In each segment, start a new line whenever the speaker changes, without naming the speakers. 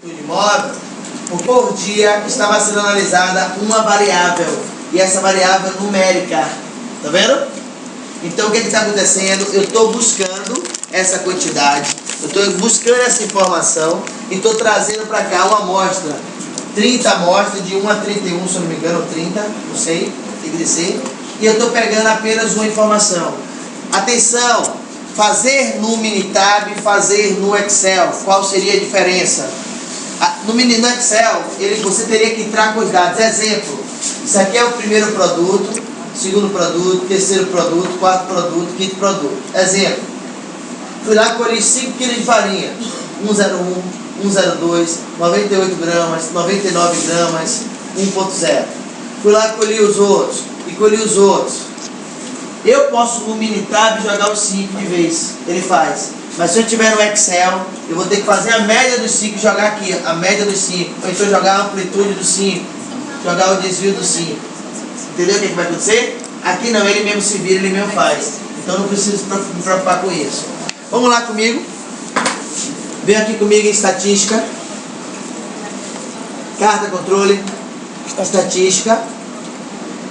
Móvel, por dia estava sendo analisada uma variável, e essa variável é numérica, tá vendo? Então o que está acontecendo? Eu estou buscando essa quantidade, eu estou buscando essa informação e estou trazendo para cá uma amostra, 30 amostras, de 1 a 31, se eu não me engano, 30, não sei, tem que descer, e eu estou pegando apenas uma informação. Atenção, fazer no Minitab, fazer no Excel, qual seria a diferença? No Excel, você teria que entrar com os dados. Exemplo, isso aqui é o primeiro produto, segundo produto, terceiro produto, quarto produto, quinto produto. Exemplo, fui lá e colhi 5 kg de farinha, 101, 102, 98 gramas, 99 gramas, 1.0. Fui lá e colhi os outros. Eu posso no Minitab jogar os 5 de vez, ele faz. Mas se eu tiver no Excel, eu vou ter que fazer a média dos 5 e jogar aqui, a média dos 5. Ou então jogar a amplitude dos 5, jogar o desvio dos 5. Entendeu o que vai acontecer? Aqui não, ele mesmo se vira, ele mesmo faz. Então não preciso me preocupar com isso. Vamos lá comigo. Vem aqui comigo em estatística. Carta controle. Estatística.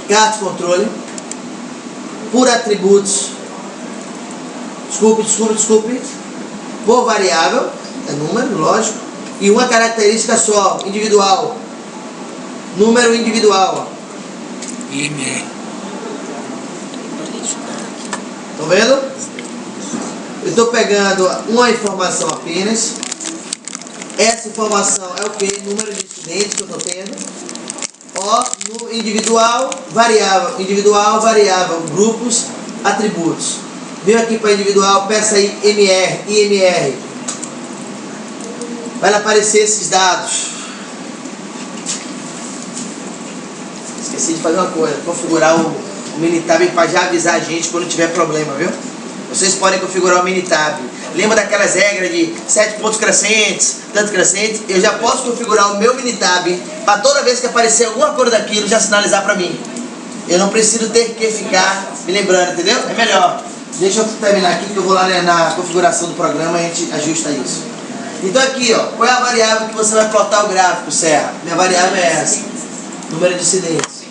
Carta controle. Por atributos. Desculpe. Por variável, é número, lógico. E uma característica só, individual. Número individual.
IMR.
Estão vendo? Eu estou pegando uma informação apenas. Essa informação é o que? Número de estudantes que eu estou tendo. Ó, no individual, variável, grupos, atributos. Veio aqui para individual, peça aí IMR. Vai aparecer esses dados. Esqueci de fazer uma coisa, configurar o Minitab para já avisar a gente quando tiver problema, viu? Vocês podem configurar o Minitab. Lembra daquelas regras de 7 pontos crescentes, tanto crescente? Eu já posso configurar o meu Minitab para toda vez que aparecer alguma coisa daquilo já sinalizar para mim. Eu não preciso ter que ficar me lembrando, entendeu? É melhor. Deixa eu terminar aqui que eu vou lá na configuração do programa e a gente ajusta isso. Então aqui, ó, qual é a variável que você vai plotar o gráfico, Serra? Minha variável é essa. Número de incidentes.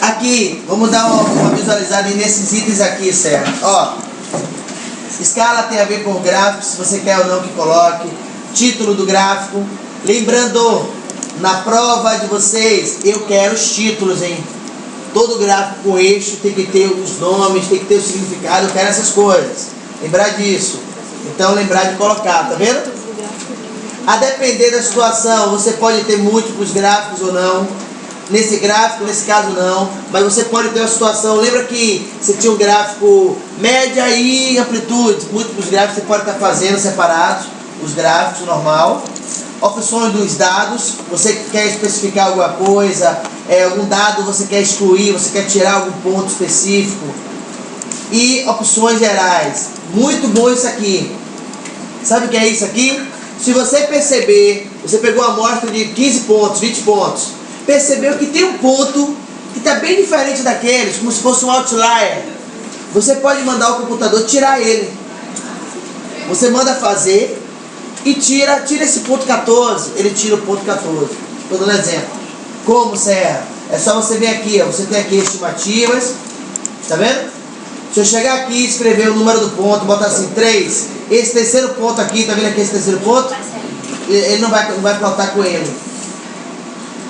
Aqui, vamos dar uma visualizada nesses itens aqui, Serra. Ó, escala tem a ver com o gráfico, se você quer ou não que coloque. Título do gráfico. Lembrando, na prova de vocês, eu quero os títulos, hein? Todo gráfico com eixo tem que ter os nomes, tem que ter o significado, eu quero essas coisas. Lembrar disso. Então lembrar de colocar, tá vendo? A depender da situação, você pode ter múltiplos gráficos ou não. Nesse gráfico, nesse caso não. Mas você pode ter uma situação, lembra que você tinha um gráfico média e amplitude. Múltiplos gráficos você pode estar fazendo separados, os gráficos normal. Opções dos dados, você quer especificar alguma coisa, algum dado você quer excluir, você quer tirar algum ponto específico. E opções gerais. Muito bom isso aqui. Sabe o que é isso aqui? Se você perceber, você pegou uma amostra de 15 pontos, 20 pontos, percebeu que tem um ponto que está bem diferente daqueles, como se fosse um outlier. Você pode mandar o computador tirar ele. Você manda fazer e tira esse ponto 14, ele tira o ponto 14. Estou dando exemplo. Como, Serra? É só você vir aqui, ó, você tem aqui estimativas, tá vendo? Se eu chegar aqui e escrever o número do ponto, botar assim 3, esse terceiro ponto aqui, tá vendo aqui esse terceiro ponto? Ele não vai plotar com ele.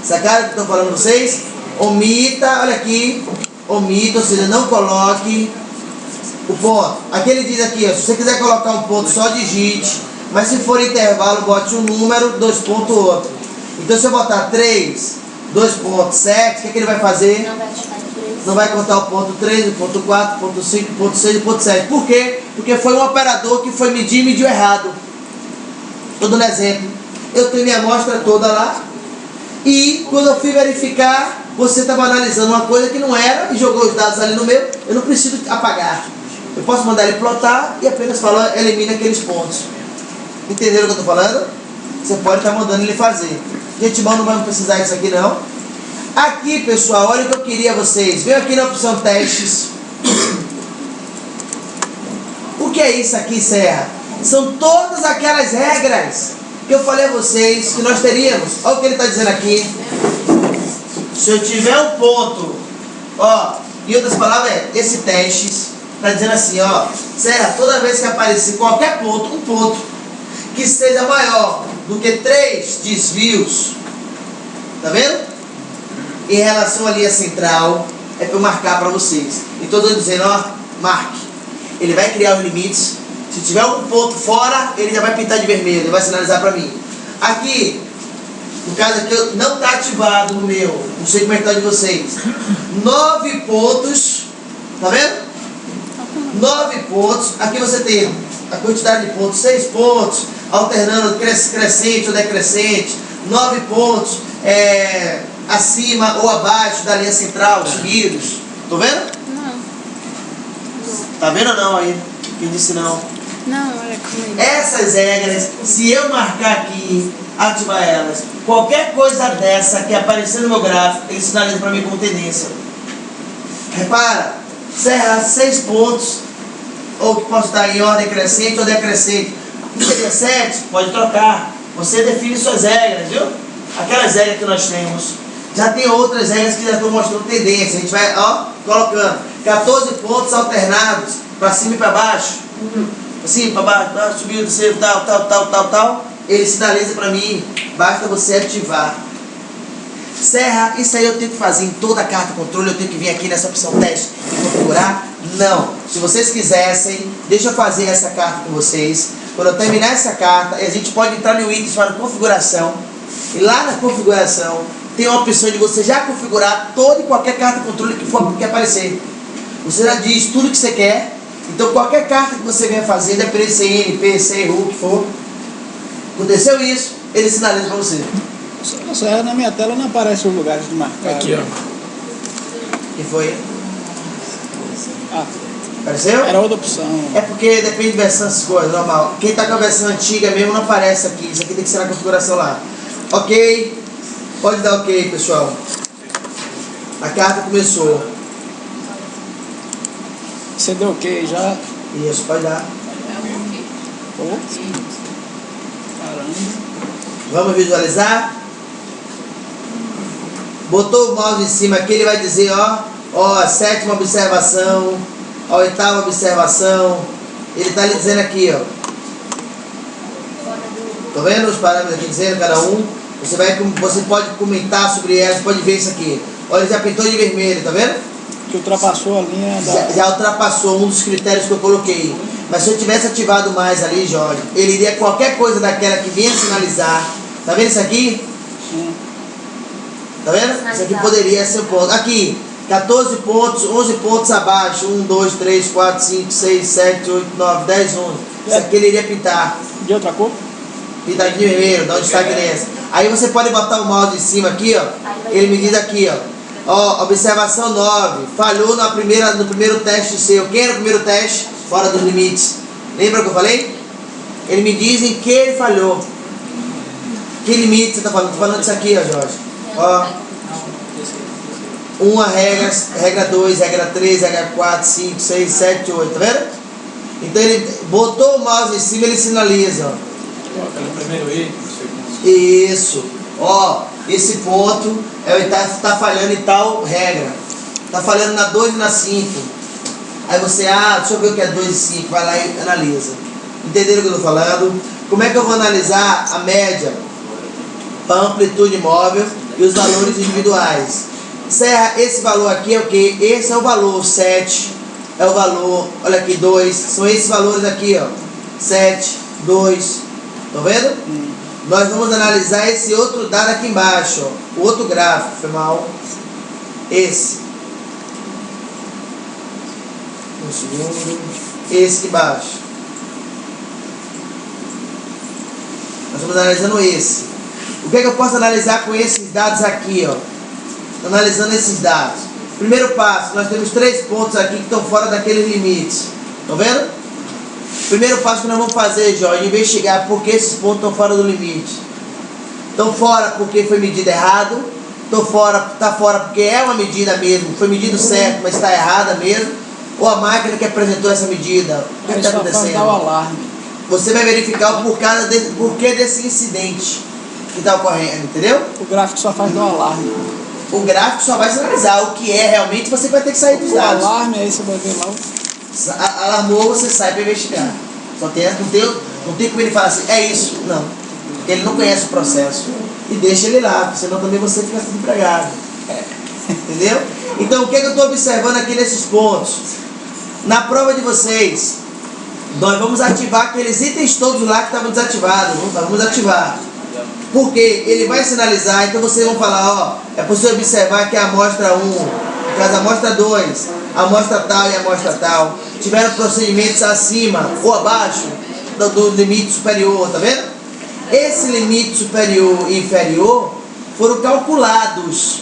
Sacaram o que eu estou falando para vocês? Omita, olha aqui, omita, ou seja, não coloque o ponto. Aqui ele diz aqui, ó, se você quiser colocar um ponto, só digite. Mas se for intervalo, bote um número, 2 pontos outro. Então se eu botar 3, 2.7, o que ele vai fazer? Não vai contar o ponto 3, o ponto 4, o ponto 5, o ponto 6 e o ponto 7. Por quê? Porque foi um operador que foi medir e mediu errado. Estou dando exemplo. Eu tenho minha amostra toda lá. E quando eu fui verificar, você estava analisando uma coisa que não era e jogou os dados ali no meu. Eu não preciso apagar. Eu posso mandar ele plotar e apenas falar, elimina aqueles pontos. Entenderam o que eu estou falando? Você pode estar mandando ele fazer. Gente, não vamos precisar disso aqui não. Aqui, pessoal, olha o que eu queria vocês. Vem aqui na opção testes. O que é isso aqui, Serra? São todas aquelas regras que eu falei a vocês que nós teríamos. Olha o que ele está dizendo aqui. Se eu tiver um ponto, ó, em outras palavras, esse teste está dizendo assim, ó, Serra, toda vez que aparecer qualquer ponto, um ponto que seja maior do que 3 desvios, tá vendo? Em relação à linha central, é para eu marcar para vocês. Então eu estou dizendo, ó, marque. Ele vai criar os limites. Se tiver algum ponto fora, ele já vai pintar de vermelho, ele vai sinalizar para mim. Aqui, no caso aqui, não está ativado no meu, não sei como é que está de vocês. 9 pontos, tá vendo? 9 pontos. Aqui você tem a quantidade de pontos, 6 pontos, alternando crescente ou decrescente. 9 pontos acima ou abaixo da linha central, seguidos. Tô vendo?
Não.
Tá vendo ou não aí? Quem disse não?
Não, olha comigo.
Essas regras, se eu marcar aqui, ativar elas, qualquer coisa dessa que aparecer no meu gráfico, ele sinaliza para mim como tendência. Repara, Serra, 6 pontos, ou que posso estar em ordem crescente ou decrescente. Não seria 7? Pode trocar. Você define suas regras, viu? Aquelas regras que nós temos. Já tem outras regras que já estão mostrando tendência. A gente vai, ó, colocando 14 pontos alternados, para cima e para baixo. Assim, para baixo, subindo, descendo, tal. Ele sinaliza para mim. Basta você ativar. Serra, isso aí eu tenho que fazer em toda a carta controle. Eu tenho que vir aqui nessa opção teste e configurar? Não. Se vocês quisessem, deixa eu fazer essa carta com vocês. Quando eu terminar essa carta, a gente pode entrar no item chamado configuração. E lá na configuração tem a opção de você já configurar toda e qualquer carta controle que for que aparecer. Você já diz tudo que você quer. Então qualquer carta que você venha fazer, independente de ser NP, CRU, o que for, aconteceu isso, ele sinaliza para você.
Serra, na minha tela não aparece os lugares de marcar.
Aqui, ó.
Que foi?
Ah,
Apareceu?
era outra opção.
É porque depende de versão, essas coisas, normal. Quem está com a versão antiga mesmo não aparece aqui. Isso aqui tem que ser na configuração lá. Ok. Pode dar ok, pessoal. A carta começou.
Você deu ok já?
Isso, pode dar.
Pô. Caramba.
Vamos visualizar? Botou o mouse em cima aqui, ele vai dizer, ó, a 7ª observação, a 8ª observação. Ele está lhe dizendo aqui, ó. Tá vendo os parâmetros aqui dizendo cada um? Você pode comentar sobre elas, pode ver isso aqui. Olha, ele já pintou de vermelho, tá vendo?
Que ultrapassou a linha da...
Já ultrapassou um dos critérios que eu coloquei. Mas se eu tivesse ativado mais ali, Jorge, ele iria qualquer coisa daquela que venha sinalizar. Tá vendo isso aqui?
Sim.
Tá vendo? Isso aqui poderia ser um ponto. Aqui, 14 pontos, 11 pontos abaixo. 1, 2, 3, 4, 5, 6, 7, 8, 9, 10, 11. Isso aqui ele iria pintar.
De outra cor?
Pintar de vermelho, dá um destaque nessa. Aí você pode botar o mouse em cima aqui, ó. Ele me diz aqui, ó. Observação 9. Falhou no primeiro teste seu. Quem era o primeiro teste? Fora dos limites. Lembra o que eu falei? Ele me diz em que ele falhou. Que limite você está falando? Estou falando disso aqui, ó, Jorge. Ó. 1 regra 2, regra 3, regra 4, 5, 6, 7, 8. Tá vendo? Então ele botou o mouse em cima, ele sinaliza, ó.
Primeiro I.
Isso. Ó, esse ponto tá falhando em tal regra. Tá falhando na 2 e na 5. Aí você, deixa eu ver o que é 2 e 5. Vai lá e analisa. Entenderam o que eu tô falando? Como é que eu vou analisar a média para amplitude móvel e os valores individuais? Serra, esse valor aqui é o que? Esse é o valor 7. É o valor, olha aqui, 2. São esses valores aqui, ó. 7, 2. Estão vendo? Nós vamos analisar esse outro dado aqui embaixo, ó. O outro gráfico, foi mal. Esse. Um segundo. Esse aqui embaixo. Nós estamos analisando esse. O que é que eu posso analisar com esses dados aqui, ó? Analisando esses dados. Primeiro passo, nós temos 3 pontos aqui que estão fora daqueles limites. Estão vendo? Primeiro passo que nós vamos fazer, Jorge, investigar por que esses pontos estão fora do limite. Estão fora porque foi medido errado. Está fora porque é uma medida mesmo. Foi medido certo, mas está errada mesmo. Ou a máquina que apresentou essa medida. O que está acontecendo?
Dar o alarme.
você vai verificar o porquê desse incidente que está ocorrendo, entendeu?
O gráfico só faz do alarme.
O gráfico só vai sinalizar o que é realmente, você vai ter que sair dos
O
dados.
alarme, aí você vai ver lá o...
Alarmou, você sai para investigar. Não tem como ele falar assim, é isso. Não. Porque ele não conhece o processo. E deixa ele lá, porque senão também você fica desempregado. Entendeu? Então, o que eu estou observando aqui nesses pontos? Na prova de vocês, nós vamos ativar aqueles itens todos lá que estavam desativados. Vamos ativar. Porque ele vai sinalizar, então vocês vão falar, ó, é possível observar que a amostra 1, no caso a amostra 2, a amostra tal e a amostra tal, tiveram procedimentos acima ou abaixo do limite superior, tá vendo? Esse limite superior e inferior foram calculados,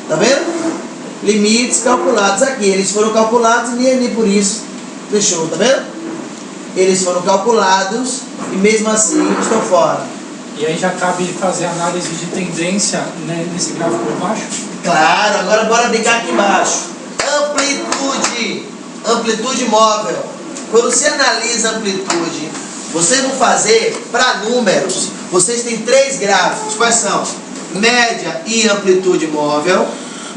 tá vendo? Limites calculados aqui, eles foram calculados e nem por isso fechou, tá vendo? Eles foram calculados e mesmo assim estão fora.
E aí já cabe fazer análise de tendência, né, nesse gráfico por baixo?
Claro, agora bora brincar aqui embaixo. Amplitude móvel. Quando você analisa a amplitude, vocês vão fazer para números. Vocês têm 3 gráficos. Quais são? Média e amplitude móvel.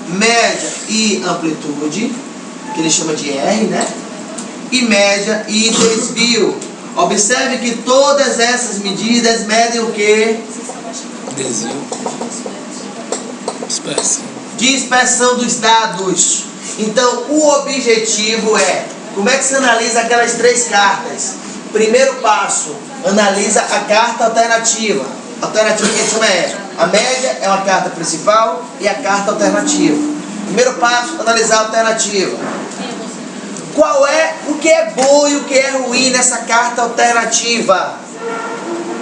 Média e amplitude, que ele chama de R, né? E média e desvio. Observe que todas essas medidas medem o quê?
Desvio. Dispersão.
Dispersão dos dados. Então, o objetivo é, como é que se analisa aquelas 3 cartas? Primeiro passo, analisa a carta alternativa. A alternativa que a gente chama é, a média é uma carta principal e a carta alternativa. Primeiro passo, analisar a alternativa. Qual é o que é bom e o que é ruim nessa carta alternativa?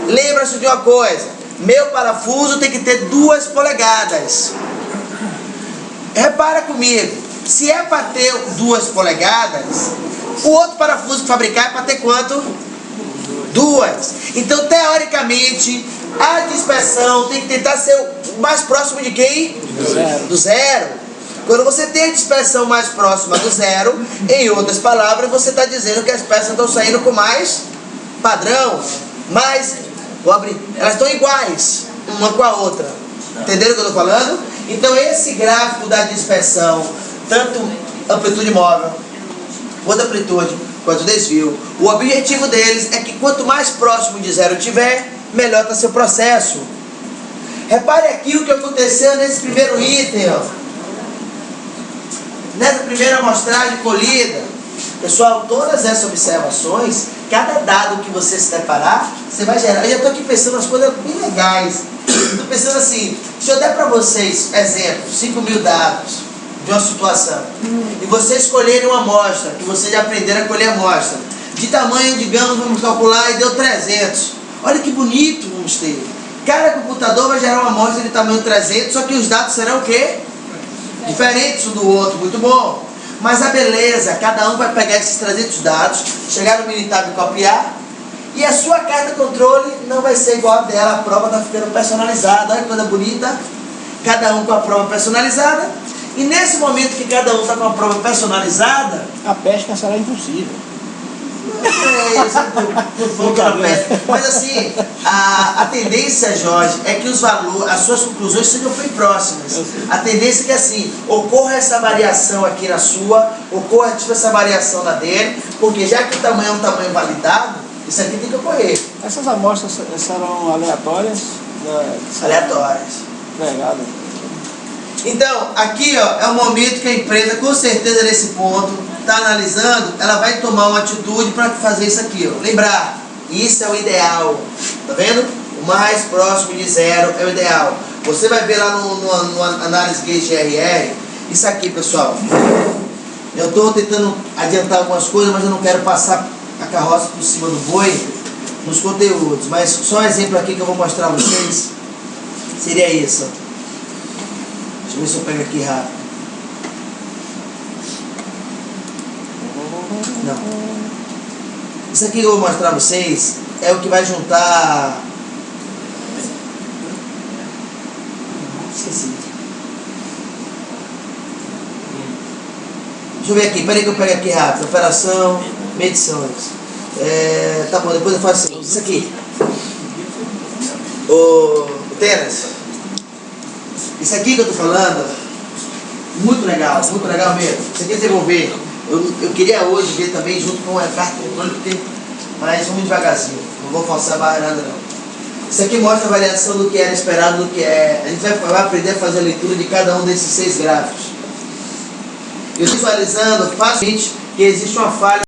Lembra-se de uma coisa, meu parafuso tem que ter 2 polegadas. Repara comigo, se é para ter 2 polegadas, o outro parafuso que fabricar é para ter quanto? 2. Então, teoricamente, a dispersão tem que tentar ser o mais próximo de quem? Do zero. Quando você tem a dispersão mais próxima do zero, em outras palavras, você está dizendo que as peças estão saindo com mais padrão, elas estão iguais, uma com a outra. Entenderam o que eu estou falando? Então esse gráfico da dispersão, tanto amplitude móvel, quanto amplitude, quanto desvio, o objetivo deles é que quanto mais próximo de zero tiver, melhor está seu processo. Repare aqui o que aconteceu nesse primeiro item, ó. Nessa primeira amostragem colhida, pessoal, todas essas observações, cada dado que você se deparar, você vai gerar. Eu já estou aqui pensando nas coisas bem legais. Estou pensando assim, deixa eu dar para vocês, exemplo, 5.000 dados de uma situação. E vocês escolherem uma amostra, que vocês já aprenderam a colher amostra. De tamanho, digamos, vamos calcular, e deu 300. Olha que bonito vamos ter. Cada computador vai gerar uma amostra de tamanho 300, só que os dados serão o quê? Diferentes um do outro, muito bom. Mas a beleza, cada um vai pegar esses 300 dados, chegar no Minitab e copiar, e a sua carta controle não vai ser igual a dela, a prova está ficando personalizada. Olha que coisa bonita, cada um com a prova personalizada, e nesse momento que cada um está com a prova personalizada,
A pesca será impossível.
Mas assim, a tendência, Jorge, é que os valores, as suas conclusões sejam bem próximas. A tendência é que assim, ocorra essa variação aqui na sua, ocorra tipo essa variação na dele, porque já que o tamanho é um tamanho validado, isso aqui tem que ocorrer.
Essas amostras serão aleatórias?
Aleatórias.
Empregada.
Então, aqui ó, é o momento que a empresa, com certeza nesse ponto, está analisando, ela vai tomar uma atitude para fazer isso aqui, ó. Lembrar, isso é o ideal, tá vendo? O mais próximo de zero é o ideal. Você vai ver lá no análise Gauge GRR, isso aqui, pessoal. Eu estou tentando adiantar algumas coisas, mas eu não quero passar a carroça por cima do boi nos conteúdos. Mas só um exemplo aqui que eu vou mostrar a vocês, seria isso, ó. Deixa eu ver se eu pego aqui rápido. Não. Isso aqui que eu vou mostrar a vocês é o que vai juntar. Esqueci. Deixa eu ver aqui, peraí que eu pego aqui rápido. Operação, medições. Tá bom, depois eu faço assim. Isso aqui. O Tenas, isso aqui que eu tô falando, muito legal mesmo. Isso aqui é desenvolver. Eu queria hoje ver também junto com a carta eletrônica, mas vamos devagarzinho. Não vou forçar a barra nada não. Isso aqui mostra a variação do que era esperado, do que é. A gente vai aprender a fazer a leitura de cada um desses 6 gráficos. Eu visualizando facilmente que existe uma falha